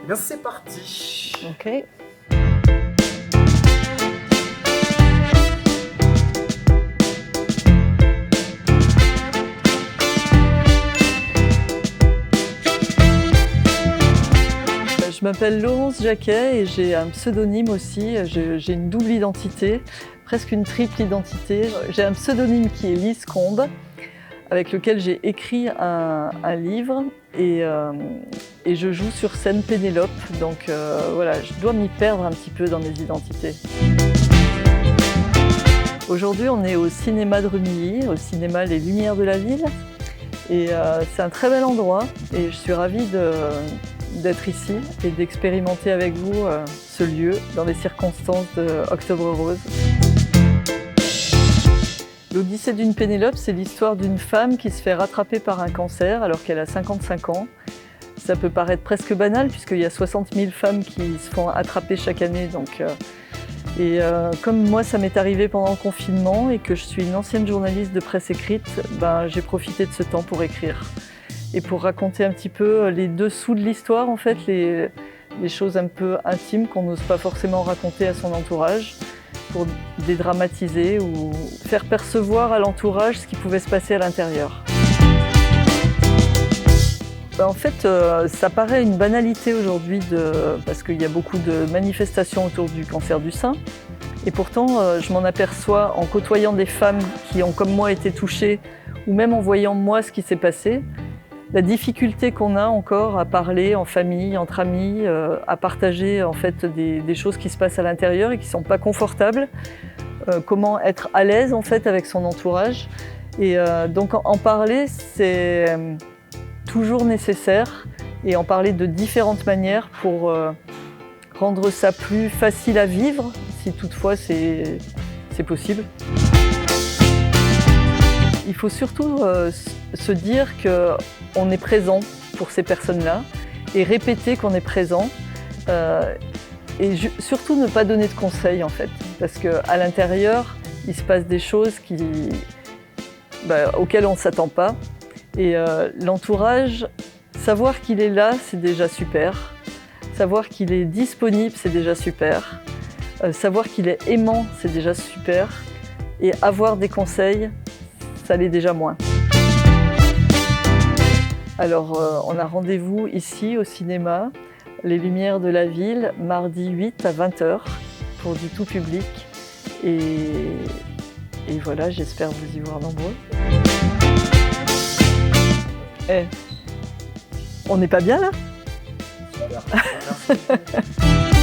Eh bien, c'est parti. Ok. Je m'appelle Laurence Jacquet et j'ai un pseudonyme aussi. J'ai une double identité, presque une triple identité. J'ai un pseudonyme qui est Lise Combe, avec lequel j'ai écrit un livre et je joue sur scène Pénélope. Donc voilà, je dois m'y perdre un petit peu dans mes identités. Aujourd'hui, on est au cinéma de Rumilly, au cinéma Les Lumières de la Ville. Et c'est un très bel endroit et je suis ravie d'être ici et d'expérimenter avec vous ce lieu dans les circonstances d'Octobre Rose. L'Odyssée d'une Pénélope, c'est l'histoire d'une femme qui se fait rattraper par un cancer alors qu'elle a 55 ans. Ça peut paraître presque banal puisqu'il y a 60 000 femmes qui se font attraper chaque année. Comme moi, ça m'est arrivé pendant le confinement et que je suis une ancienne journaliste de presse écrite, j'ai profité de ce temps pour écrire. Et pour raconter un petit peu les dessous de l'histoire, en fait, les choses un peu intimes qu'on n'ose pas forcément raconter à son entourage, pour dédramatiser ou faire percevoir à l'entourage ce qui pouvait se passer à l'intérieur. En fait, ça paraît une banalité aujourd'hui parce qu'il y a beaucoup de manifestations autour du cancer du sein. Et pourtant, je m'en aperçois en côtoyant des femmes qui ont comme moi été touchées ou même en voyant moi ce qui s'est passé. La difficulté qu'on a encore à parler en famille, entre amis, à partager en fait des choses qui se passent à l'intérieur et qui ne sont pas confortables. Comment être à l'aise en fait avec son entourage. Et donc en parler, c'est toujours nécessaire et en parler de différentes manières pour rendre ça plus facile à vivre, si toutefois c'est possible. Il faut surtout se dire qu'on est présent pour ces personnes-là et répéter qu'on est présent et surtout ne pas donner de conseils en fait, parce qu'à l'intérieur, il se passe des choses auxquelles on ne s'attend pas. Et l'entourage, savoir qu'il est là, c'est déjà super. Savoir qu'il est disponible, c'est déjà super. Savoir qu'il est aimant, c'est déjà super. Et avoir des conseils, ça l'est déjà moins. Alors, on a rendez-vous ici au cinéma, Les Lumières de la Ville, mardi 8 à 20h pour du tout public. Et voilà, j'espère vous y voir nombreux. On n'est pas bien là ? Super. Merci.